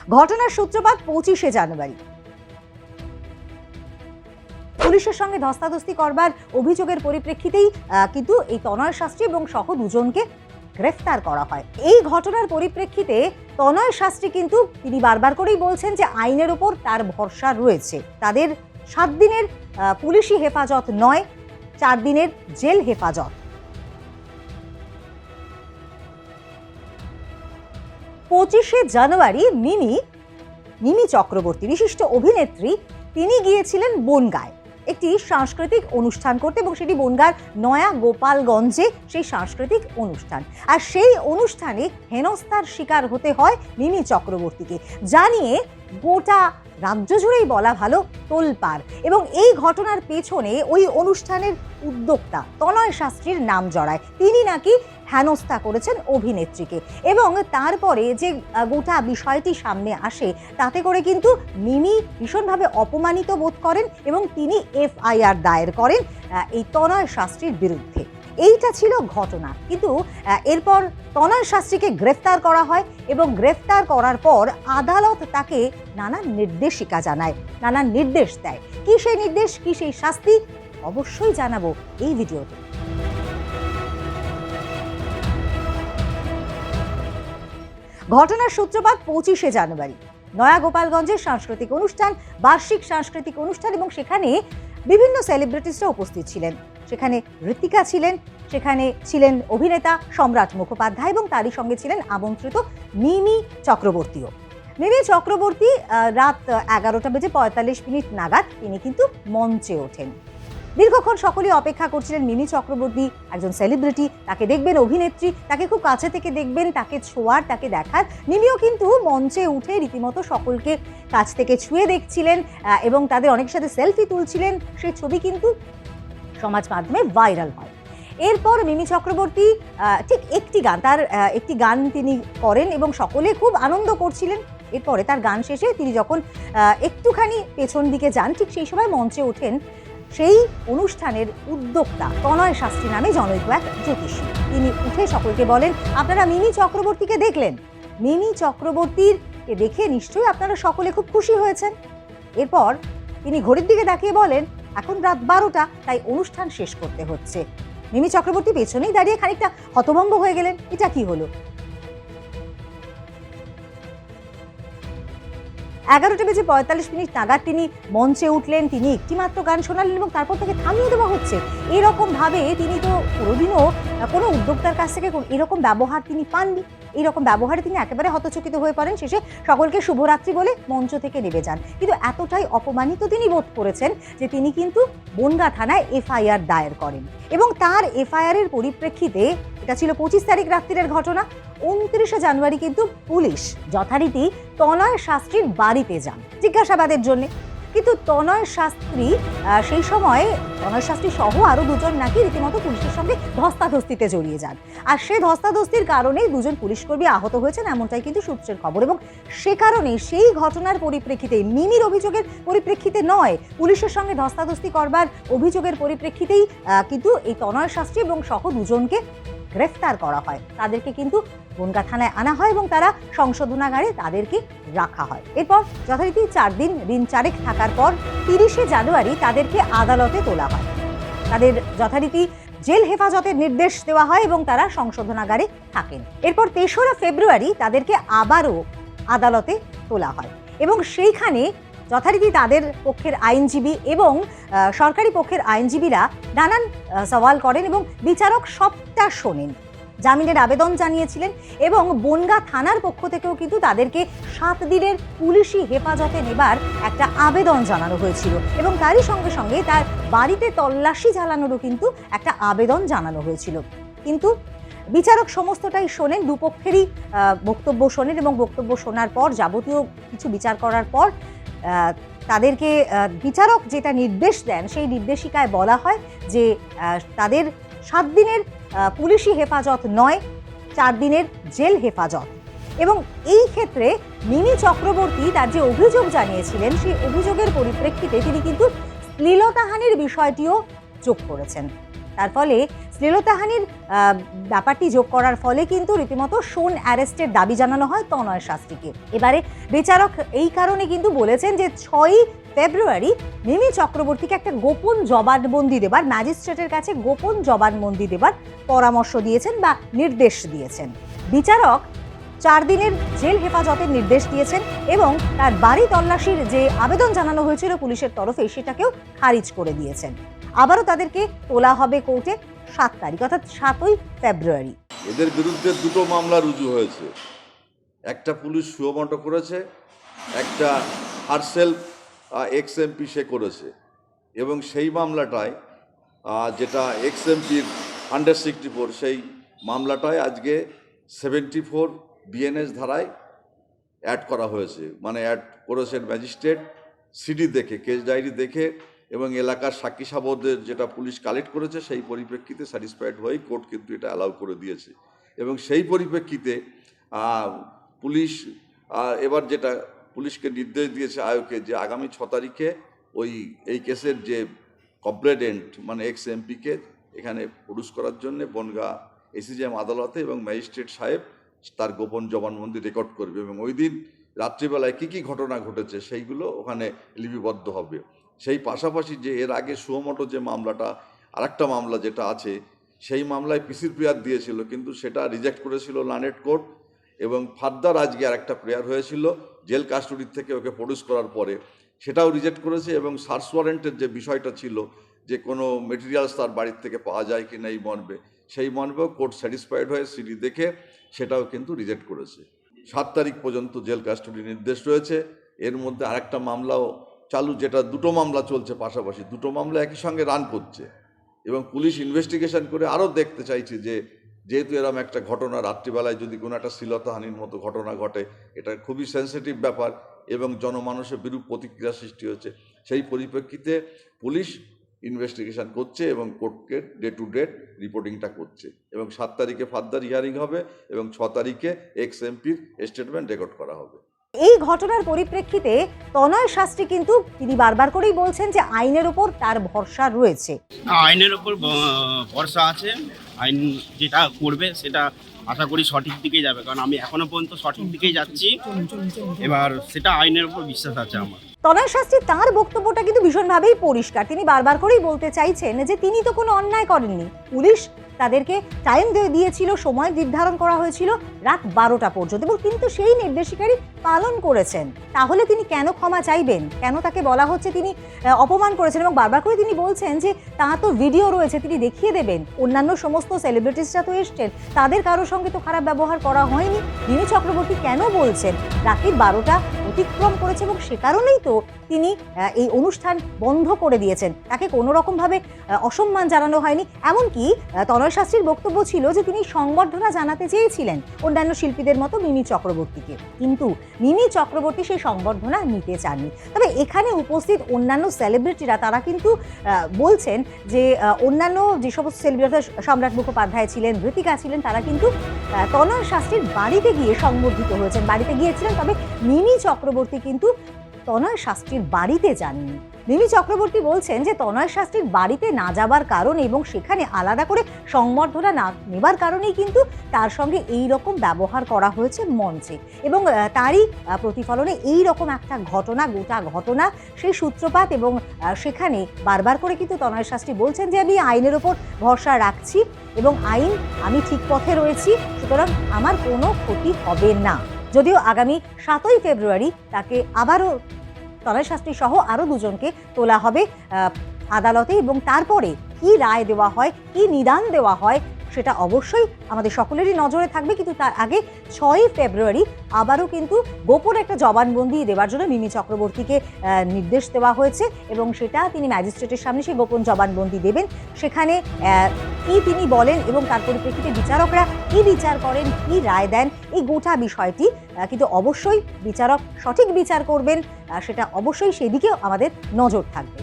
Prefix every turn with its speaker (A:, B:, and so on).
A: ঘটনার সূত্রপাত 25শে জানুয়ারি। পুলিশের সঙ্গে ধস্তাধস্তি করবার অভিযোগের পরিপ্রেক্ষিতেই কিন্তু এই তনয় শাস্ত্রী এবং সহ দুজনকে গ্রেফতার করা হয়। এই ঘটনার পরিপ্রেক্ষিতে তনয় শাস্ত্রী কিন্তু তিনি বারবার করেই বলছেন যে আইনের উপর তার ভরসা রয়েছে। তাদের 7 দিনের পুলিশি হেফাজত নয়, 4 দিনের জেল হেফাজত। 25শে জানুয়ারি মিমি চক্রবর্তী, বিশিষ্ট অভিনেত্রী, তিনি গিয়েছিলেন বনগাঁয় একটি সাংস্কৃতিক অনুষ্ঠান করতে, এবং সেটি বনগাঁর নয়া গোপালগঞ্জে সেই সাংস্কৃতিক অনুষ্ঠান। আর সেই অনুষ্ঠানে হেনস্থার শিকার হতে হয় মিমি চক্রবর্তীকে, জানিয়ে গোটা রাজ্য জুড়েই বলা ভালো তোলপাড়। এবং এই ঘটনার পেছনে ওই অনুষ্ঠানের উদ্যোক্তা তনয় শাস্ত্রীর নাম জড়ায়। তিনি নাকি হেনস্থা করেছেন অভিনেত্রীকে, এবং তারপরে যে গোটা বিষয়টি সামনে আসে তাতে করে কিন্তু মিমি ভীষণভাবে অপমানিত বোধ করেন এবং তিনি এফআইআর দায়ের করেন এই তনয় শাস্ত্রীর বিরুদ্ধে। এইটা ছিল ঘটনা। কিন্তু এরপর তনয় শাস্ত্রীকে গ্রেফতার করা হয়, এবং গ্রেফতার করার পর আদালত তাকে নানান নির্দেশিকা জানায়, নানান নির্দেশ দেয়। কি সেই নির্দেশ, কি সেই শাস্তি, অবশ্যই জানাবো এই ভিডিওতে। ঘটনার সূত্রপাত 25শে জানুয়ারি। নয়া গোপালগঞ্জের সাংস্কৃতিক অনুষ্ঠান, বার্ষিক সাংস্কৃতিক অনুষ্ঠান, এবং সেখানে বিভিন্ন সেলিব্রিটিসরা উপস্থিত ছিলেন। সেখানে ঋতিকা ছিলেন, সেখানে ছিলেন অভিনেতা সম্রাট মুখোপাধ্যায়, এবং তারই সঙ্গে ছিলেন আমন্ত্রিত মিমি চক্রবর্তীও। মিমি চক্রবর্তী রাত 11:45 নাগাদ তিনি কিন্তু মঞ্চে ওঠেন। দীর্ঘক্ষণ সকলেই অপেক্ষা করছিলেন। মিমি চক্রবর্তী একজন সেলিব্রিটি, তাকে দেখবেন, অভিনেত্রী, তাকে খুব কাছে থেকে দেখবেন, তাকে ছোঁয়ার, তাকে দেখার। মিমিও কিন্তু মঞ্চে উঠে রীতিমতো সকলকে কাছ থেকে ছুঁয়ে দেখছিলেন এবং তাদের অনেকের সাথে সেলফি তুলছিলেন। সেই ছবি কিন্তু সমাজ মাধ্যমে ভাইরাল হয়। এরপর মিমি চক্রবর্তী ঠিক একটি গান তিনি করেন এবং সকলে খুব আনন্দ করছিলেন। এরপরে তার গান শেষে তিনি যখন একটুখানি পেছন দিকে যান, ঠিক সেই সময় মঞ্চে ওঠেন সেই অনুষ্ঠানের উদ্যোক্তা তনয় শাস্ত্রী নামে জনৈক এক জ্যোতিষী। তিনি উঠে সকলকে বলেন, আপনারা মিমি চক্রবর্তীকে দেখলেন, মিমি চক্রবর্তীকে দেখে নিশ্চয়ই আপনারা সকলে খুব খুশি হয়েছেন। এরপর তিনি ঘড়ির দিকে তাকিয়ে বলেন, এখন রাত 12টা, তাই অনুষ্ঠান শেষ করতে হচ্ছে। মিমি চক্রবর্তী পেছনেই দাঁড়িয়ে খানিকটা হতভম্ব হয়ে গেলেন, এটা কি হলো। 11:45 নাগাদ তিনি মঞ্চে উঠলেন, তিনি একটিমাত্র গান শোনালেন এবং তারপর তাকে থামিয়ে দেওয়া হচ্ছে। এরকম ভাবে তিনি তো কোনোদিনও কোনো উদ্যোক্তার কাছ থেকে এরকম ব্যবহার তিনি পাননি। এইরকম ব্যবহারে তিনি একেবারে হতচকিত হয়ে পড়েন। শেষে সকলকে শুভরাত্রি বলে মঞ্চ থেকে নেমে যান। কিন্তু এতটাই অপমানিত তিনি বোধ করেছেন যে তিনি কিন্তু বনগাঁ থানায় এফআইআর দায়ের করেন, এবং তার এফআইআরের পরিপ্রেক্ষিতে, এটা ছিল 25 তারিখ রাত্রির ঘটনা, 29শে জানুয়ারি কিন্তু পুলিশ যথারীতি তনয় শাস্ত্রীর বাড়িতে যান জিজ্ঞাসাবাদের জন্য। কিন্তু তনয় শাস্ত্রী সেই সময় তনয় শাস্ত্রী সহ আরও দুজন নাকি রীতিমতো পুলিশের সঙ্গে ধস্তাধস্তিতে জড়িয়ে যান। আর সেই ধস্তাধস্তির কারণেই দুজন পুলিশকর্মী আহত হয়েছেন, এমনটাই কিন্তু সূত্রের খবর। এবং সে কারণে সেই ঘটনার পরিপ্রেক্ষিতে, মিমির অভিযোগের পরিপ্রেক্ষিতে নয়, পুলিশের সঙ্গে ধস্তাধস্তি করবার অভিযোগের পরিপ্রেক্ষিতেই কিন্তু এই তনয় শাস্ত্রী এবং সহ দুজনকে গ্রেফতার করা হয়। তাদেরকে কিন্তু বনগাঁ থানায় আনা হয় এবং তারা সংশোধনাগারে তাদেরকে রাখা হয়। এরপর যথারীতি 4 দিন চারেক থাকার পর 30শে জানুয়ারি তাদেরকে আদালতে তোলা হয়। তাদের যথারীতি জেল হেফাজতের নির্দেশ দেওয়া হয় এবং তারা সংশোধনাগারে থাকেন। এরপর 3রা ফেব্রুয়ারি তাদেরকে আবারও আদালতে তোলা হয়, এবং সেইখানে যথারীতি তাদের পক্ষের আইনজীবী এবং সরকারি পক্ষের আইনজীবীরা নানান সওয়াল করেন এবং বিচারক সবটা শোনেন। জামিনের আবেদন জানিয়েছিলেন এবং বনগাঁ থানার পক্ষ থেকেও কিন্তু তাদেরকে 7 দিনের পুলিশি হেফাজতে নেবার একটা আবেদন জানানো হয়েছিল, এবং তারই সঙ্গে সঙ্গে তার বাড়িতে তল্লাশি চালানোরও কিন্তু একটা আবেদন জানানো হয়েছিল। কিন্তু বিচারক সমস্তটাই শোনেন, দুপক্ষেরই বক্তব্য শোনেন, এবং বক্তব্য শোনার পর যাবতীয় কিছু বিচার করার পর তাদেরকে বিচারক যেটা নির্দেশ দেন সেই নির্দেশিকায় বলা হয় যে তাদের 7 দিনের পুলিশি হেফাজত নয়, 4 দিনের জেল হেফাজত। এবং এই ক্ষেত্রে মিমি চক্রবর্তী তার যে অভিযোগ জানিয়েছিলেন সেই অভিযোগের পরিপ্রেক্ষিতে তিনি কিন্তু শ্লীলতাহানির বিষয়টিও যোগ করেছেন। তার ফলে শ্লীলতাহানির ব্যাপারটি যোগ করার ফলে কিন্তু রীতিমতো শোন অ্যারেস্টের দাবি জানানো হয় তনয় শাস্ত্রীকে। এবারে বিচারক এই কারণে কিন্তু বলেছেন যে 6ই ফেব্রুয়ারি মিমি চক্রবর্তীকে একটা গোপন জবানবন্দি দেবার, ম্যাজিস্ট্রেটের কাছে গোপন জবানবন্দি দেবার পরামর্শ দিয়েছেন বা নির্দেশ দিয়েছেন। বিচারক 4 দিনের জেল হেফাজতের নির্দেশ দিয়েছেন এবং তার বাড়ি তল্লাশির যে আবেদন জানানো হয়েছিল পুলিশের তরফে সেটাকেও খারিজ করে দিয়েছেন। আবারও তাদেরকে তোলা হবে কোর্টে 7 তারিখ অর্থাৎ 7ই ফেব্রুয়ারি।
B: এদের বিরুদ্ধে 2টো মামলা রুজু হয়েছে। একটা পুলিশ সুমোটো করেছে, একটা হারসেলফ এক্স এমপি সে করেছে, এবং সেই মামলাটায় যেটা এক্স এমপির আন্ডার 64 সেই মামলাটায় আজকে 74 বিএনএস ধারায় অ্যাড করা হয়েছে। মানে অ্যাড করেছেন ম্যাজিস্ট্রেট সিডি দেখে, কেস ডায়েরি দেখে, এবং এলাকার সাক্ষী সাবদের যেটা পুলিশ কালেক্ট করেছে সেই পরিপ্রেক্ষিতে স্যাটিসফাইড হয়েই কোর্ট কিন্তু এটা অ্যালাউ করে দিয়েছে। এবং সেই পরিপ্রেক্ষিতে পুলিশ এবার যেটা পুলিশকে নির্দেশ দিয়েছে আয়োগকে যে আগামী 6 তারিখে এই কেসের যে কমপ্লেনেন্ট মানে এক্স এমপিকে এখানে প্রডিউস করার জন্য বনগাঁ এসিজিএম আদালতে এবং ম্যাজিস্ট্রেট সাহেব তার গোপন জবানবন্দি রেকর্ড করবে, এবং ওই দিন রাত্রিবেলায় কী কী ঘটনা ঘটেছে সেইগুলো ওখানে লিপিবদ্ধ হবে। সেই পাশাপাশি যে এর আগে সুমোটো যে মামলাটা, আরেকটা মামলা যেটা আছে, সেই মামলায় পিসির প্রেয়ার দিয়েছিল কিন্তু সেটা রিজেক্ট করেছিল লানেট কোর্ট, এবং ফার্দার আজকে আরেকটা প্রেয়ার হয়েছিল জেল কাস্টডির থেকে ওকে প্রডিউস করার পরে, সেটাও রিজেক্ট করেছে। এবং সার্চ ওয়ারেন্টের যে বিষয়টা ছিল যে কোনো মেটেরিয়ালস তার বাড়ির থেকে পাওয়া যায় কি না এই মর্মে, সেই মর্মেও কোর্ট স্যাটিসফাইড হয়ে সিডি দেখে সেটাও কিন্তু রিজেক্ট করেছে। 7 তারিখ পর্যন্ত জেল কাস্টডি নির্দেশ রয়েছে। এর মধ্যে আরেকটা মামলাও চালু, যেটা 2টো মামলা চলছে পাশাপাশি, 2টো মামলা একই সঙ্গে রান করছে, এবং পুলিশ ইনভেস্টিগেশন করে আরও দেখতে চাইছে যে যেহেতু এরকম একটা ঘটনা রাত্রিবেলায় যদি কোনো একটা শ্লীলতাহানির মতো ঘটনা ঘটে, এটা খুবই সেন্সিটিভ ব্যাপার এবং জনমানুষের বিরূপ প্রতিক্রিয়া সৃষ্টি হচ্ছে, সেই পরিপ্রেক্ষিতে পুলিশ ইনভেস্টিগেশন করছে এবং কোর্টকে ডে টু ডে রিপোর্টিংটা করছে, এবং 7 তারিখে ফার্দার হিয়ারিং হবে এবং 6 তারিখে এক্স এমপির স্টেটমেন্ট রেকর্ড করা হবে।
A: এই ঘটনার পরিপ্রেক্ষিতে তনয় শাস্ত্রী কিন্তু তিনি বারবার করেই বলছেন যে আইনের উপর তার ভরসা রয়েছে।
C: আইনের উপর ভরসা আছে, আইন যেটা করবে সেটা আশা করি সঠিক দিকেই যাবে, কারণ আমি এখনো পর্যন্ত সঠিক দিকেই যাচ্ছি, এবার সেটা আইনের উপর বিশ্বাস আছে আমার।
A: তনয় শাস্ত্রী তাঁর বক্তব্যটা কিন্তু ভীষণভাবেই পরিষ্কার। তিনি বারবার করেই বলতে চাইছেন যে তিনি তো কোনো অন্যায় করেননি, পুলিশ তাদেরকে টাইম দিয়েছিল, সময় নির্ধারণ করা হয়েছিল রাত 12টা পর্যন্ত, এবং তিনি তো সেই নির্দেশিকারই পালন করেছেন। তাহলে তিনি কেন ক্ষমা চাইবেন? কেন তাকে বলা হচ্ছে তিনি অপমান করেছেন? এবং বারবার করে তিনি বলছেন যে তার তো ভিডিও রয়েছে, তিনি দেখিয়ে দেবেন। অন্যান্য সমস্ত সেলিব্রিটিসরা তো এসছেন, তাদের কারোর সঙ্গে তো খারাপ ব্যবহার করা হয়নি। মিমি চক্রবর্তী কেন বলছেন রাত্রি 12টা অতিক্রম করেছে, এবং সে কারণেই তো তিনি এই অনুষ্ঠান বন্ধ করে দিয়েছেন, তাকে কোনো রকমভাবে অসম্মান জানানো হয়নি। এমনকি তনয় শাস্ত্রীর বক্তব্য ছিল যে তিনি সংবর্ধনা জানাতে চেয়েছিলেন অন্যান্য শিল্পীদের মতো মিমি চক্রবর্তীকে, কিন্তু মিমি চক্রবর্তী সেই সংবর্ধনা নিতে চাননি। তবে এখানে উপস্থিত অন্যান্য সেলিব্রিটিরা তারা কিন্তু বলছেন যে অন্যান্য যে সমস্ত সেলিব্রিটি, সম্রাট মুখোপাধ্যায় ছিলেন, ঋতিকা ছিলেন, তারা কিন্তু তনয় শাস্ত্রীর বাড়িতে গিয়ে সংবর্ধিত হয়েছেন, বাড়িতে গিয়েছিলেন। তবে মিমি চক্রবর্তী কিন্তু তনয় শাস্ত্রীর বাড়িতে যাননি। মিমি চক্রবর্তী বলছেন যে তনয় শাস্ত্রীর বাড়িতে না যাবার কারণে এবং সেখানে আলাদা করে সংবর্ধনা না নেবার কারণেই কিন্তু তার সঙ্গে এই রকম ব্যবহার করা হয়েছে মঞ্চে, এবং তারই প্রতিফলনে এই রকম একটা ঘটনা, গোটা ঘটনা সেই সূত্রপাত। এবং সেখানে বারবার করে কিন্তু তনয় শাস্ত্রী বলছেন যে আমি আইনের ওপর ভরসা রাখছি এবং আমি ঠিক পথে রয়েছি, সুতরাং আমার কোনো ক্ষতি হবে না। যদিও আগামী 7ই ফেব্রুয়ারি তাকে আবারও তনয় শাস্ত্রী সহ আরও 2জনকে তোলা হবে আদালতে, এবং তারপরে কি রায় দেওয়া হয়, কি নিদান দেওয়া হয়, সেটা অবশ্যই আমাদের সকলেরই নজরে থাকবে। কিন্তু তার আগে 6ই ফেব্রুয়ারি আবারও কিন্তু গোপন একটা জবানবন্দি দেওয়ার জন্য মিমি চক্রবর্তীকে নির্দেশ দেওয়া হয়েছে, এবং সেটা তিনি ম্যাজিস্ট্রেটের সামনে সেই গোপন জবানবন্দি দেবেন। সেখানে কি তিনি বলেন এবং তার পরিপ্রেক্ষিতে বিচারকরা কি বিচার করেন, কি রায় দেন, এই গোটা বিষয়টি কিন্তু অবশ্যই বিচারক সঠিক বিচার করবেন, সেটা অবশ্যই সেদিকেও আমাদের নজর থাকবে।